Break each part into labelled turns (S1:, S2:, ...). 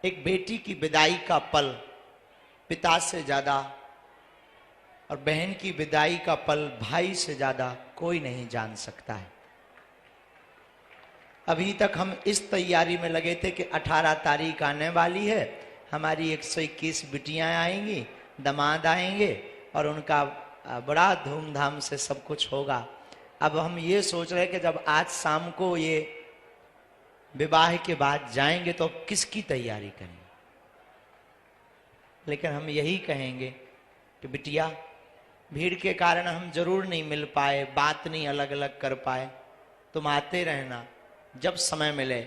S1: एक बेटी की विदाई का पल पिता से ज्यादा और बहन की विदाई का पल भाई से ज्यादा कोई नहीं जान सकता है। अभी तक हम इस तैयारी में लगे थे कि 18 तारीख आने वाली है, हमारी 121 बिटियां आएंगी, दामाद आएंगे और उनका बड़ा धूमधाम से सब कुछ होगा। अब हम ये सोच रहे हैं कि जब आज शाम को ये विवाह के बाद जाएंगे तो किसकी तैयारी करेंगे। लेकिन हम यही कहेंगे कि बिटिया, भीड़ के कारण हम जरूर नहीं मिल पाए, बात नहीं अलग अलग कर पाए, तुम आते रहना, जब समय मिले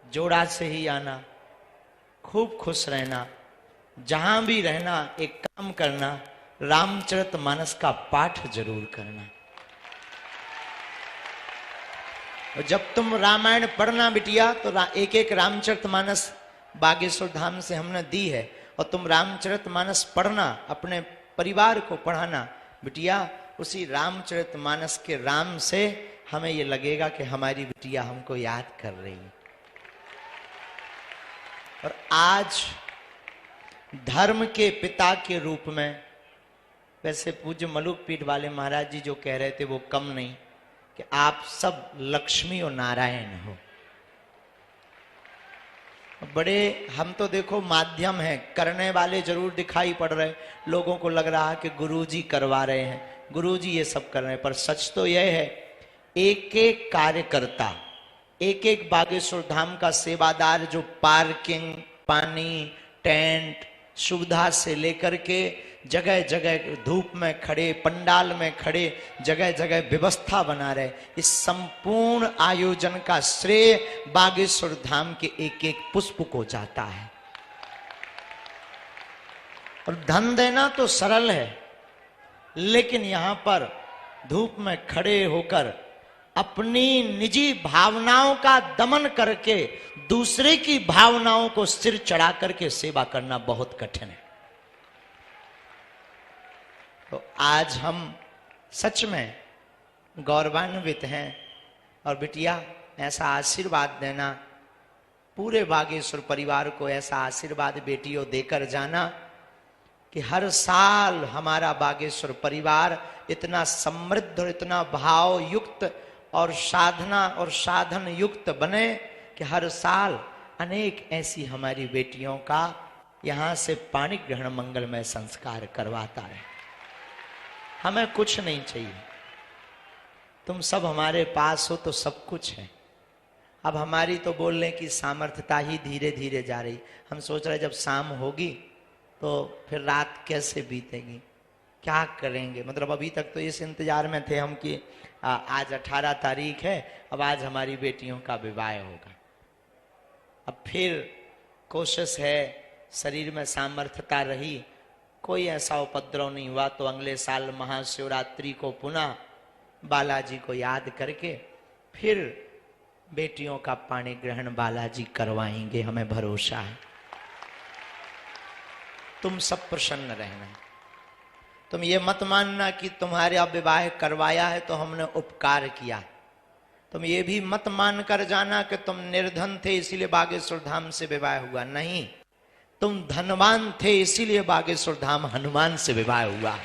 S1: जोड़ा से ही आना, खूब खुश रहना, जहां भी रहना एक काम करना, रामचरितमानस का पाठ जरूर करना। और जब तुम रामायण पढ़ना बिटिया तो एक एक रामचरितमानस बागेश्वर धाम से हमने दी है, और तुम रामचरितमानस पढ़ना, अपने परिवार को पढ़ाना बिटिया। उसी रामचरितमानस के राम से हमें ये लगेगा कि हमारी बिटिया हमको याद कर रही है। और आज धर्म के पिता के रूप में, वैसे पूज्य मलुक पीठ वाले महाराज जी जो कह रहे थे वो कम नहीं, कि आप सब लक्ष्मी और नारायण हो। बड़े हम तो देखो माध्यम हैं, करने वाले जरूर दिखाई पड़ रहे, लोगों को लग रहा है कि गुरुजी करवा रहे हैं, गुरुजी ये सब कर रहे हैं, पर सच तो यह है एक एक कार्यकर्ता, एक एक बागेश्वर धाम का सेवादार जो पार्किंग, पानी, टेंट, सुविधा से लेकर के जगह जगह धूप में खड़े, पंडाल में खड़े, जगह जगह व्यवस्था बना रहे, इस संपूर्ण आयोजन का श्रेय बागेश्वर धाम के एक एक पुष्प को जाता है। और धन देना तो सरल है, लेकिन यहां पर धूप में खड़े होकर अपनी निजी भावनाओं का दमन करके दूसरे की भावनाओं को सिर चढ़ा करके सेवा करना बहुत कठिन है। तो आज हम सच में गौरवान्वित हैं। और बिटिया, ऐसा आशीर्वाद देना, पूरे बागेश्वर परिवार को ऐसा आशीर्वाद बेटियों देकर जाना कि हर साल हमारा बागेश्वर परिवार इतना समृद्ध और इतना भाव युक्त और साधना और साधन युक्त बने कि हर साल अनेक ऐसी हमारी बेटियों का यहां से पाणी ग्रहण मंगलमय संस्कार करवाता है। हमें कुछ नहीं चाहिए, तुम सब हमारे पास हो तो सब कुछ है। अब हमारी तो बोलने की सामर्थ्यता ही धीरे धीरे जा रही। हम सोच रहे जब शाम होगी तो फिर रात कैसे बीतेगी, क्या करेंगे। मतलब अभी तक तो इस इंतजार में थे हम कि आज 18 तारीख है, अब आज हमारी बेटियों का विवाह होगा। अब फिर कोशिश है, शरीर में सामर्थ्यता रही, कोई ऐसा उपद्रव नहीं हुआ तो अगले साल महाशिवरात्रि को पुनः बालाजी को याद करके फिर बेटियों का पाणी ग्रहण बालाजी करवाएंगे, हमें भरोसा है। तुम सब प्रसन्न रहना। तुम ये मत मानना कि तुम्हारे विवाह करवाया है तो हमने उपकार किया। तुम ये भी मत मान कर जाना कि तुम निर्धन थे इसीलिए बागेश्वर धाम से विवाह हुआ। नहीं, तुम धनवान थे इसीलिए बागेश्वर धाम हनुमान से विवाह हुआ।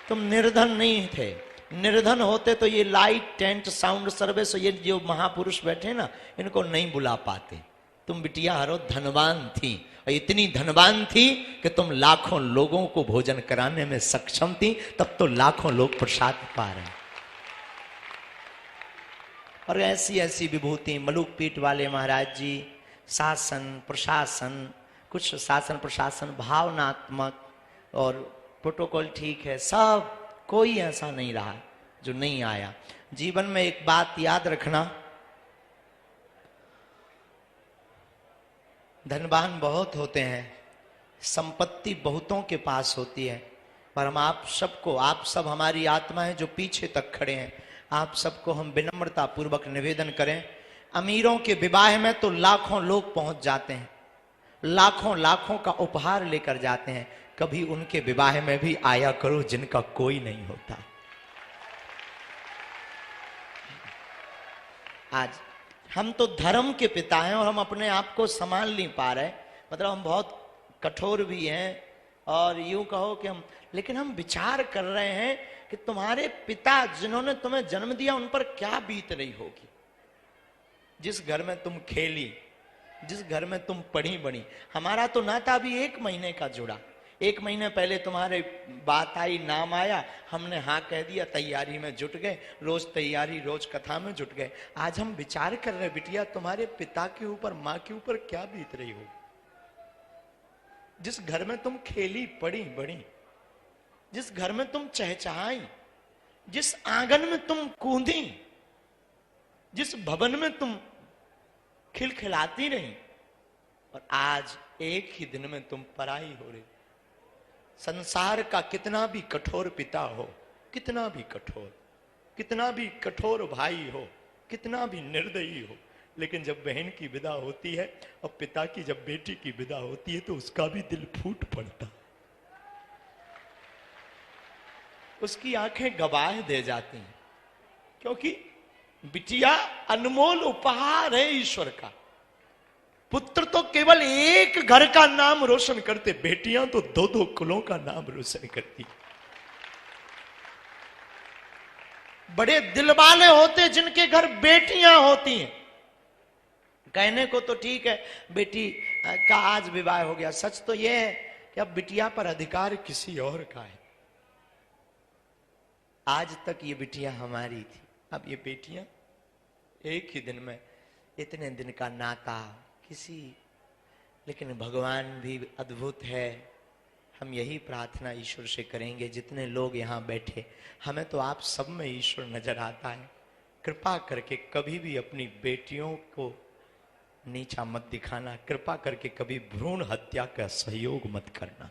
S1: तुम निर्धन नहीं थे। निर्धन होते तो ये लाइट, टेंट, साउंड सर्विस, ये जो महापुरुष बैठे ना, इनको नहीं बुला पाते। तुम बिटिया हरो धनवान थी, और इतनी धनवान थी कि तुम लाखों लोगों को भोजन कराने में सक्षम थी, तब तो लाखों लोग प्रसाद पा रहे। और ऐसी ऐसी विभूति मलुक पीठ वाले महाराज जी, शासन प्रशासन, कुछ शासन प्रशासन भावनात्मक और प्रोटोकॉल ठीक है, सब कोई ऐसा नहीं रहा जो नहीं आया। जीवन में एक बात याद रखना, धनवान बहुत होते हैं, संपत्ति बहुतों के पास होती है, पर हम आप सबको, आप सब हमारी आत्मा है जो पीछे तक खड़े हैं, आप सबको हम विनम्रता पूर्वक निवेदन करें। अमीरों के विवाह में तो लाखों लोग पहुंच जाते हैं, लाखों लाखों का उपहार लेकर जाते हैं, कभी उनके विवाह में भी आया करो जिनका कोई नहीं होता। आज हम तो धर्म के पिता हैं और हम अपने आप को संभाल नहीं पा रहे, मतलब हम बहुत कठोर भी हैं और यूं कहो कि हम, लेकिन हम विचार कर रहे हैं कि तुम्हारे पिता जिन्होंने तुम्हें जन्म दिया उन पर क्या बीत रही होगी। जिस घर में तुम खेली, जिस घर में तुम पढ़ी बड़ी, हमारा तो नाता अभी 1 महीने का जुड़ा। 1 महीने पहले तुम्हारे बात आई, नाम आया, हमने हाँ कह दिया, तैयारी में जुट गए, रोज तैयारी, रोज कथा में जुट गए। आज हम विचार कर रहे बिटिया तुम्हारे पिता के ऊपर, माँ के ऊपर क्या बीत रही हो। जिस घर में तुम खेली पड़ी बड़ी, जिस घर में तुम चहचहाई, जिस आंगन में तुम कूदी, जिस भवन में तुम खिलखिलाती रही, और आज एक ही दिन में तुम पराई हो रही। संसार का कितना भी कठोर पिता हो, कितना भी कठोर, कितना भी कठोर भाई हो, कितना भी निर्दयी हो, लेकिन जब बहन की विदा होती है और पिता की जब बेटी की विदा होती है तो उसका भी दिल फूट पड़ता, उसकी आंखें गवाह दे जाती हैं, क्योंकि बिटिया अनमोल उपहार है ईश्वर का। पुत्र तो केवल एक घर का नाम रोशन करते, बेटियां तो 2-2 कुलों का नाम रोशन करती। बड़े दिल वाले होते जिनके घर बेटियां होती हैं। कहने को तो ठीक है बेटी का आज विवाह हो गया, सच तो यह है कि अब बिटिया पर अधिकार किसी और का है। आज तक ये बिटिया हमारी थी, अब ये बेटियां एक ही दिन में, इतने दिन का नाता किसी, लेकिन भगवान भी अद्भुत है। हम यही प्रार्थना ईश्वर से करेंगे, जितने लोग यहाँ बैठे, हमें तो आप सब में ईश्वर नजर आता है। कृपा करके कभी भी अपनी बेटियों को नीचा मत दिखाना, कृपा करके कभी भ्रूण हत्या का सहयोग मत करना।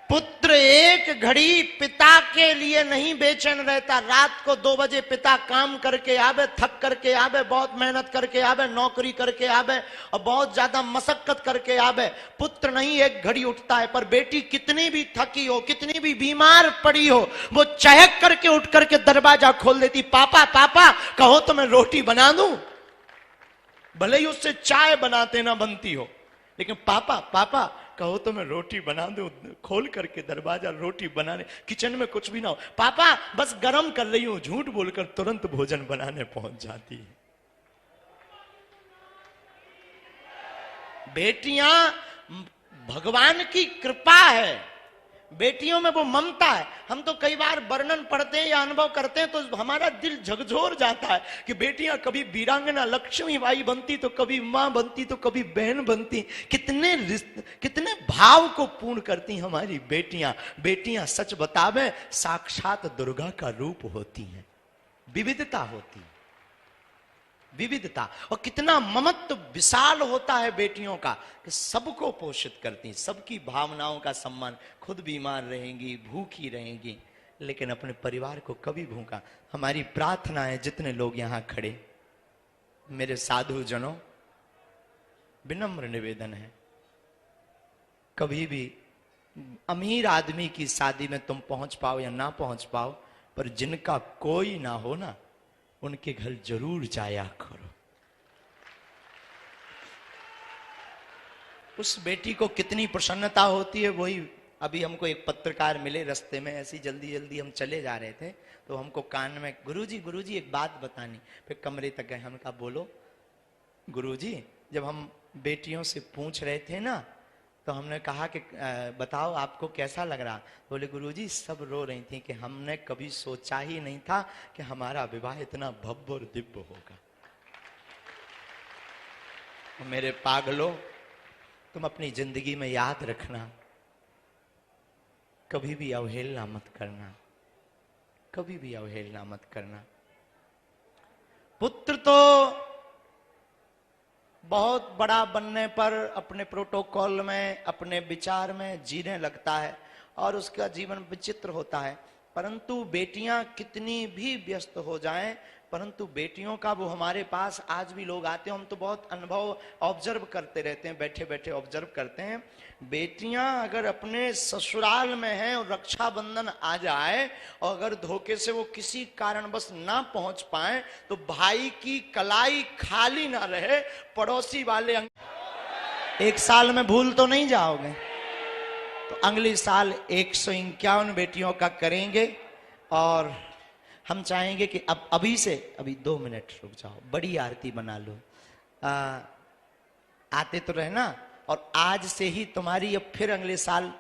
S1: पुत्र एक घड़ी पिता के लिए नहीं बेचैन रहता। रात को 2 बजे पिता काम करके आवे, थक करके आवे, बहुत मेहनत करके आवे, नौकरी करके आवे और बहुत ज्यादा मशक्कत करके आवे, पुत्र नहीं एक घड़ी उठता है। पर बेटी कितनी भी थकी हो, कितनी भी बीमार पड़ी हो, वो चहक करके उठ करके दरवाजा खोल देती, पापा पापा कहो तो मैं रोटी बना दूं। भले ही उससे चाय बनाते ना बनती हो, लेकिन पापा पापा कहो तो मैं रोटी बना दूं। खोल करके दरवाजा, रोटी बनाने, किचन में कुछ भी ना हो, पापा बस गरम कर रही हूं, झूठ बोलकर तुरंत भोजन बनाने पहुंच जाती है। बेटियां भगवान की कृपा है, बेटियों में वो ममता है। हम तो कई बार वर्णन पढ़ते हैं या अनुभव करते हैं तो हमारा दिल झकझोर जाता है कि बेटियां कभी वीरांगना लक्ष्मीबाई बनती तो कभी मां बनती तो कभी बहन बनती। कितने भाव को पूर्ण करती हमारी बेटियां। बेटियां सच बतावे साक्षात दुर्गा का रूप होती हैं। विविधता होती है, विविधता, और कितना ममत्व विशाल होता है बेटियों का कि सबको पोषित करती, सबकी भावनाओं का सम्मान। खुद बीमार रहेंगी, भूखी रहेंगी, लेकिन अपने परिवार को कभी भूखा। हमारी प्रार्थना है, जितने लोग यहां खड़े, मेरे साधु जनों, विनम्र निवेदन है, कभी भी अमीर आदमी की शादी में तुम पहुंच पाओ या ना पहुंच पाओ, पर जिनका कोई ना हो ना, उनके घर जरूर जाया करो। उस बेटी को कितनी प्रसन्नता होती है। वही अभी हमको एक पत्रकार मिले रास्ते में, ऐसी जल्दी जल्दी हम चले जा रहे थे तो हमको कान में, गुरुजी एक बात बतानी। फिर कमरे तक गए, हमने कहा बोलो। गुरुजी जब हम बेटियों से पूछ रहे थे ना, तो हमने कहा कि बताओ आपको कैसा लग रहा। बोले गुरुजी सब रो रही थी कि हमने कभी सोचा ही नहीं था कि हमारा विवाह इतना भव्य और दिव्य होगा। मेरे पागलों, तुम अपनी जिंदगी में याद रखना, कभी भी अवहेलना मत करना, कभी भी अवहेलना मत करना। पुत्र तो बहुत बड़ा बनने पर अपने प्रोटोकॉल में, अपने विचार में जीने लगता है और उसका जीवन विचित्र होता है, परंतु बेटियां कितनी भी व्यस्त हो जाएं, परंतु बेटियों का वो हमारे पास आज भी लोग आते हैं, हम तो बहुत अनुभव ऑब्जर्व करते रहते हैं, बैठे बैठे ऑब्जर्व करते हैं। बेटियां अगर अपने ससुराल में हैं और रक्षाबंधन आ जाए और अगर धोखे से वो किसी कारणवश ना पहुंच पाए तो भाई की कलाई खाली ना रहे, पड़ोसी वाले एक साल में भूल तो नहीं जाओगे, तो अगले साल 151 बेटियों का करेंगे। और हम चाहेंगे कि अब अभी से, अभी 2 मिनट रुक जाओ, बड़ी आरती बना लो, आते तो रहना। और आज से ही तुम्हारी, अब फिर अगले साल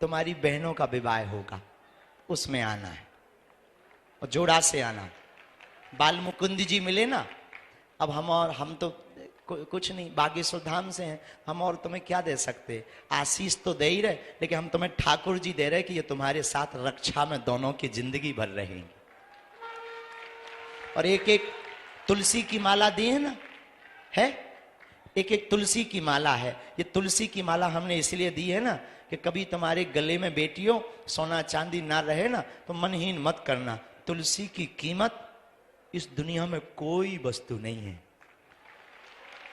S1: तुम्हारी बहनों का विवाह होगा, उसमें आना है और जोड़ा से आना। बाल मुकुंद जी मिले ना, अब हम तो कुछ नहीं, बागेश्वर धाम से हैं हम, और तुम्हें क्या दे सकते, आशीष तो दे ही रहे, लेकिन हम तुम्हें ठाकुर जी दे रहे कि ये तुम्हारे साथ रक्षा में दोनों की जिंदगी भर रहेंगे। और एक एक तुलसी की माला दी है ना, है एक एक तुलसी की माला है। ये तुलसी की माला हमने इसलिए दी है ना कि कभी तुम्हारे गले में बेटियों सोना चांदी ना रहे ना तो मनहीन मत करना। तुलसी की कीमत इस दुनिया में कोई वस्तु नहीं है,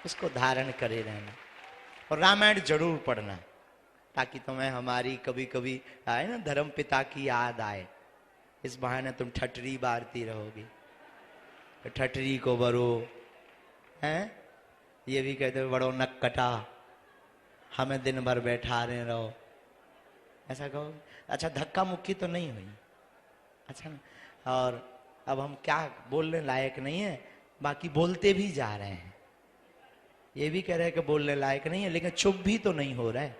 S1: इसको धारण करे रहना। और रामायण जरूर पढ़ना ताकि तुम्हें हमारी कभी कभी आए ना धर्म पिता की याद आए, इस बहाने तुम ठटरी बारती रहोगी। तो ठटरी को बरो हैं, ये भी कहते हो बड़ो नक कटा, हमें दिन भर बैठा रहे रहो, ऐसा कहो। अच्छा धक्का मुक्की तो नहीं हुई, अच्छा ना। और अब हम क्या बोलने लायक नहीं है, बाकी बोलते भी जा रहे हैं, ये भी कह रहे हैं कि बोलने लायक नहीं है, लेकिन चुप भी तो नहीं हो रहा है।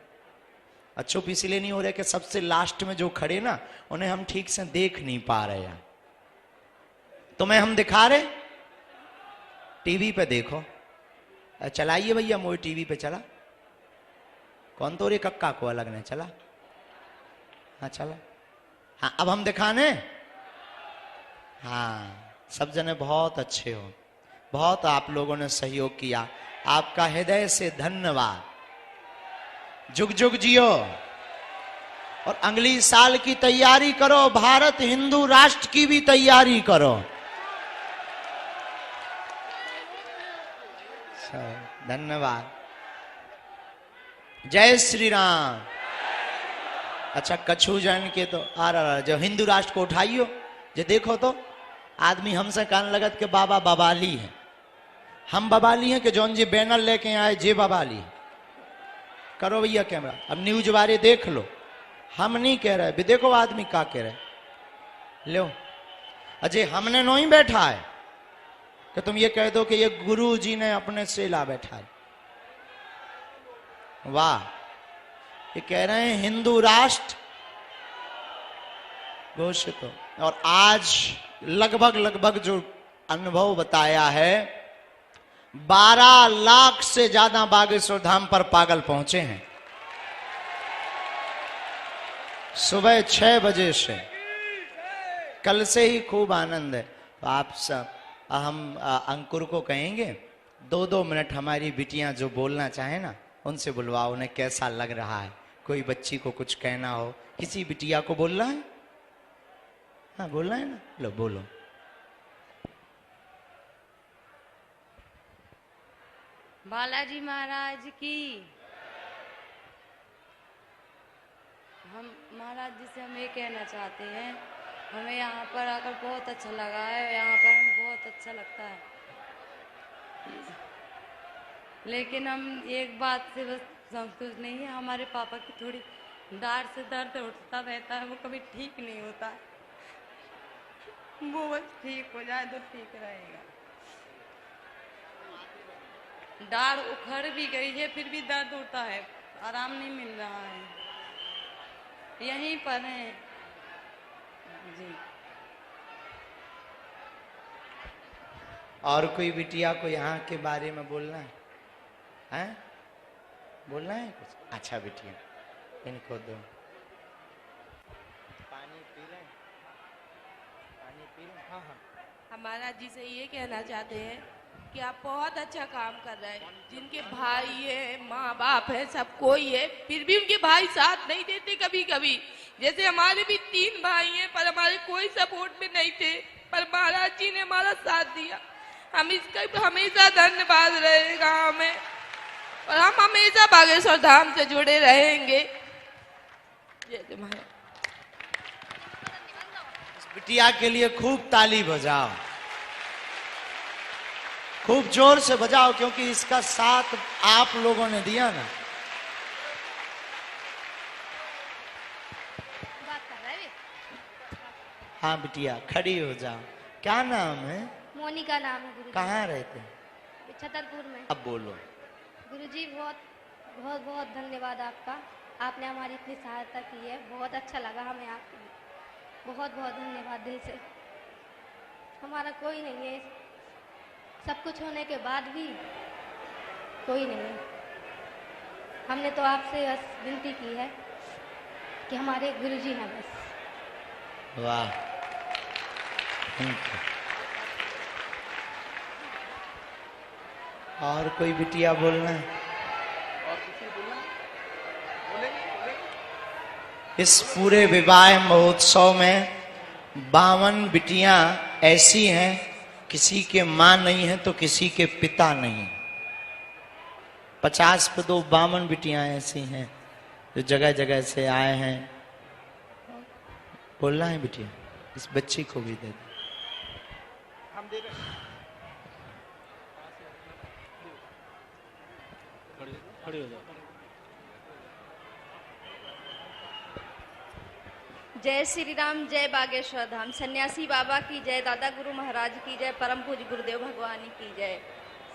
S1: और चुप इसलिए नहीं हो रहा है कि सबसे लास्ट में जो खड़े ना उन्हें हम ठीक से देख नहीं पा रहे हैं। तुम्हें हम दिखा रहे, टीवी पे देखो, चलाइए भैया मोई टीवी पे चला, कौन तो रे कक्का को अलग ने चला, हाँ चला, हाँ अब हम दिखाने, हाँ सब जने बहुत अच्छे हो, बहुत आप लोगों ने सहयोग किया, आपका हृदय से धन्यवाद। जुग जुग जियो और अगली साल की तैयारी करो, भारत हिंदू राष्ट्र की भी तैयारी करो। धन्यवाद, जय श्री राम। अच्छा कछु जन के तो आ रहा, जो हिंदू राष्ट्र को उठाइयो, जो देखो तो आदमी हमसे कान लगत के बाबा बवाली है, हम बवाली हैं कि जौन जी बैनर लेके आए जे बवाली। करो भैया कैमरा, अब न्यूज वाले देख लो, हम नहीं कह रहे, भी देखो आदमी क्या कह रहे, लो अजय हमने नहीं बैठा है कि तुम ये कह दो कि ये गुरु जी ने अपने से ला बैठा है। वाह, ये कह रहे हैं हिंदू राष्ट्र घोषित हो। और आज लगभग जो अनुभव बताया है, 12 लाख से ज्यादा बागेश्वर धाम पर पागल पहुंचे हैं सुबह 6 बजे से, कल से ही खूब आनंद है। तो आप सब, हम अंकुर को कहेंगे 2-2 मिनट हमारी बिटियां जो बोलना चाहे ना उनसे बुलवाओ, उन्हें कैसा लग रहा है, कोई बच्ची को कुछ कहना हो, किसी बिटिया को बोलना है, हाँ बोलना है ना, लो बोलो।
S2: बालाजी महाराज की। हम महाराज जी से हम ये कहना चाहते हैं, हमें यहाँ पर आकर बहुत अच्छा लगा है, यहाँ पर हमें बहुत अच्छा लगता है, लेकिन हम एक बात से बस संतुष्ट नहीं है, हमारे पापा की थोड़ी दाढ़ से दर्द उठता रहता है, वो कभी ठीक नहीं होता है, वो बस ठीक हो जाए तो ठीक रहेगा। दाढ़ उखड़ भी गई है फिर भी दर्द होता है, आराम नहीं मिल रहा है, यहीं पर है जी।
S1: और कोई बिटिया को यहाँ के बारे में बोलना है, हैं? बोलना है कुछ? अच्छा बिटिया इनको दो, पानी पी लें, पानी पी लें। हाँ हाँ,
S3: हम महाराज जी से ये कहना चाहते हैं कि आप बहुत अच्छा काम कर रहे हैं। जिनके भाई है, माँ बाप है, सब कोई है, फिर भी उनके भाई साथ नहीं देते कभी कभी। जैसे हमारे भी 3 भाई हैं, पर हमारे कोई सपोर्ट में नहीं थे, पर महाराज जी ने हमारा साथ दिया। हम इसका हमेशा धन्यवाद रहेगा हमें, और हम हमेशा बागेश्वर धाम से जुड़े रहेंगे। जय जय महाराज।
S1: बिटिया के लिए खूब ताली बजाओ, खूब जोर से बजाओ, क्योंकि इसका साथ आप लोगों ने दिया ना।
S4: बात कर रहे हैं।
S1: हाँ बिटिया खड़ी हो जाओ। क्या नाम है?
S4: मोनिका नाम है गुरुजी।
S1: कहाँ रहते हैं?
S4: छतरपुर में।
S1: अब बोलो।
S4: गुरुजी बहुत बहुत बहुत धन्यवाद आपका, आपने हमारी इतनी सहायता की है, बहुत अच्छा लगा हमें आपकी, बहुत बहुत धन्यवाद दिल से। हमारा कोई नहीं है, सब कुछ होने के बाद भी कोई नहीं है। हमने तो आपसे बस विनती की है कि हमारे गुरुजी हैं बस।
S1: वाह, और कोई बिटिया बोलना है?
S5: और किसी बोलना? बोलेंगे?
S1: इस पूरे विवाह महोत्सव में 52 बिटियां ऐसी हैं, किसी के मां नहीं है तो किसी के पिता नहीं। 50 पे 52 बिटियां ऐसी हैं जो जगह जगह से आए हैं। बोलना है बिटिया? इस बच्ची को भी दे दो।
S5: हम दे रहे हैं। खड़े हो जाओ।
S6: जय श्री राम, जय बागेश्वर धाम। सन्यासी बाबा की जय, दादा गुरु महाराज की जय, परम पूज्य गुरुदेव भगवान की जय।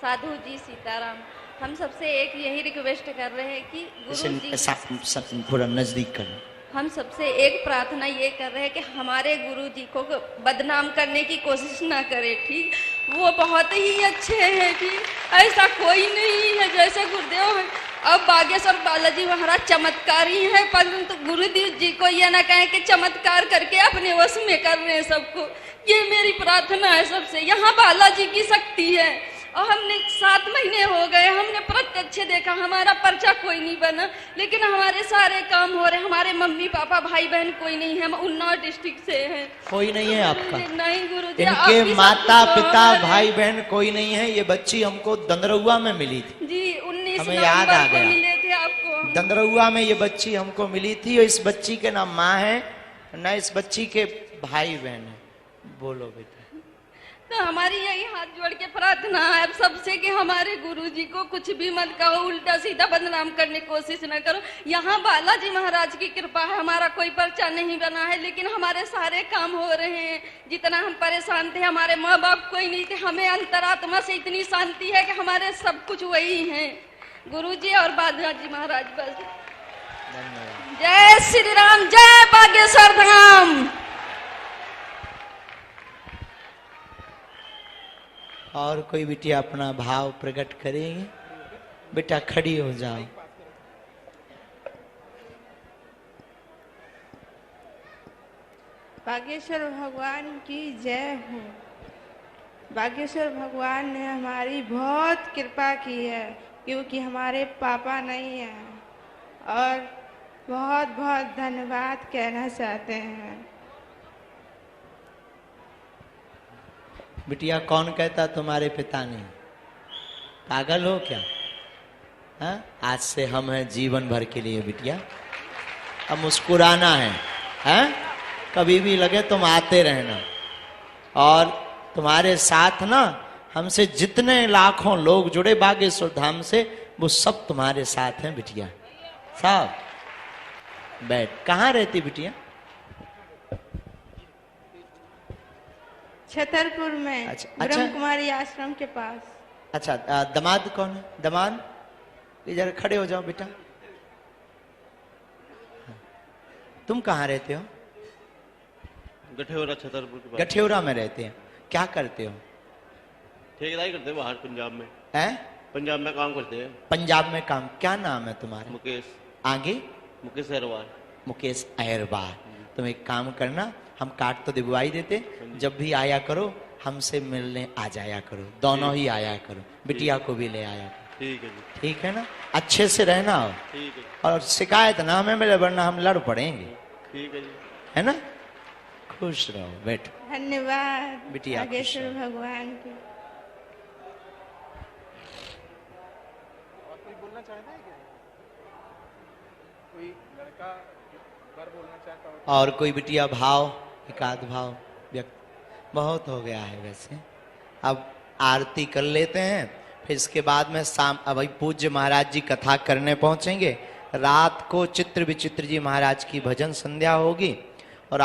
S6: साधु जी सीताराम। हम सबसे एक यही रिक्वेस्ट कर रहे हैं कि गुरु जी,
S1: थोड़ा नजदीक कर।
S6: हम सबसे एक प्रार्थना ये कर रहे हैं कि हमारे गुरु जी को बदनाम करने की कोशिश ना करें, ठीक? वो बहुत ही अच्छे हैं, ठीक? ऐसा कोई नहीं है जैसे गुरुदेव है। अब बागेश्वर बालाजी महाराज चमत्कारी हैं, परंतु गुरुदेव जी को ये ना कहें कि चमत्कार करके अपने वश में कर रहे हैं सबको। ये मेरी प्रार्थना है सबसे। यहाँ बालाजी की शक्ति है, और हमने 7 महीने हो गए, हमने प्रत्यक्ष देखा। हमारा पर्चा कोई नहीं बना, लेकिन हमारे सारे काम हो रहे। हमारे मम्मी पापा भाई बहन कोई नहीं है, हम उन्नाव डिस्ट्रिक्ट से हैं।
S1: कोई नहीं है आपका?
S6: नहीं गुरुजी,
S1: इनके माता पिता भाई बहन कोई नहीं है। ये बच्ची हमको दंदरौआ में मिली थी
S6: जी, 19
S1: हमें याद आ
S6: नवंबर को
S1: गया।
S6: मिले थे आपको।
S1: दंदरौआ में ये बच्ची हमको मिली थी, और इस बच्ची के ना माँ है ना इस बच्ची के भाई बहन है। बोलो बेटा।
S6: तो हमारी यही हाथ जोड़ के प्रार्थना है अब सबसे कि हमारे गुरुजी को कुछ भी मत कहो, उल्टा सीधा बदनाम करने की कोशिश न करो। यहाँ बालाजी महाराज की कृपा है, हमारा कोई पर्चा नहीं बना है, लेकिन हमारे सारे काम हो रहे हैं। जितना हम परेशान थे, हमारे माँ बाप कोई नहीं थे, हमें अंतरात्मा से इतनी शांति है कि हमारे सब कुछ वही है, गुरुजी और बालाजी महाराज बस। जय श्री राम, जय बागेश्वर धाम।
S1: और कोई बिटिया अपना भाव प्रकट करेंगे? बेटा खड़ी हो जाओ।
S3: बागेश्वर भगवान की जय हो। बागेश्वर भगवान ने हमारी बहुत कृपा की है, क्योंकि हमारे पापा नहीं हैं, और बहुत बहुत धन्यवाद कहना चाहते हैं।
S1: बिटिया कौन कहता तुम्हारे पिता नहीं? पागल हो क्या? हाँ? आज से हम हैं जीवन भर के लिए बिटिया। अब मुस्कुराना है, हाँ? कभी भी लगे तुम आते रहना, और तुम्हारे साथ ना हमसे जितने लाखों लोग जुड़े बागेश्वर धाम से, वो सब तुम्हारे साथ हैं बिटिया। साहब बैठ। कहाँ रहती बिटिया?
S3: छतरपुर में।
S1: अच्छा,
S3: ब्रह्म कुमारी आश्रम के पास।
S1: अच्छा, दामाद कौन है? दामाद इधर खड़े हो जाओ बेटा। तुम कहाँ रहते हो?
S5: गठेौरा, छतरपुर के पास।
S1: गठेौरा में रहते हैं। क्या करते हो?
S5: ठेकेदारी करते हैं बाहर पंजाब में।
S1: हैं?
S5: पंजाब में काम करते हैं।
S1: पंजाब में काम। क्या नाम है तुम्हारा?
S5: मुकेश।
S1: आगे?
S5: मुकेश अहरवाल।
S1: मुकेश अहरवाल। तुम एक काम करना, हम कार्ड तो दिलवाई देते, जब भी आया करो हमसे मिलने आ जाया करो, दोनों ही आया करो, बिटिया को भी ले आया करो।
S5: ठीक है जी।
S1: ठीक है ना, अच्छे से रहना हो
S5: ठीक है।
S1: और शिकायत ना हमें मिले वरना हम लड़ पड़ेंगे,
S5: ठीक है जी।
S1: है ना। खुश रहो, बैठो।
S7: धन्यवाद
S1: बिटिया खुश
S7: नागेश्वर
S1: रहो।
S7: भगवान की।
S8: कोई बोलना चाहता है क्या? कोई लड़का बार बोलना चाहता हो?
S1: और कोई बिटिया भाव, एकाध भाव व्यक्त, बहुत हो गया है वैसे। अब आरती कर लेते हैं, फिर इसके बाद में शाम अब भाई पूज्य महाराज जी कथा करने पहुंचेंगे। रात को चित्र विचित्र जी महाराज की भजन संध्या होगी और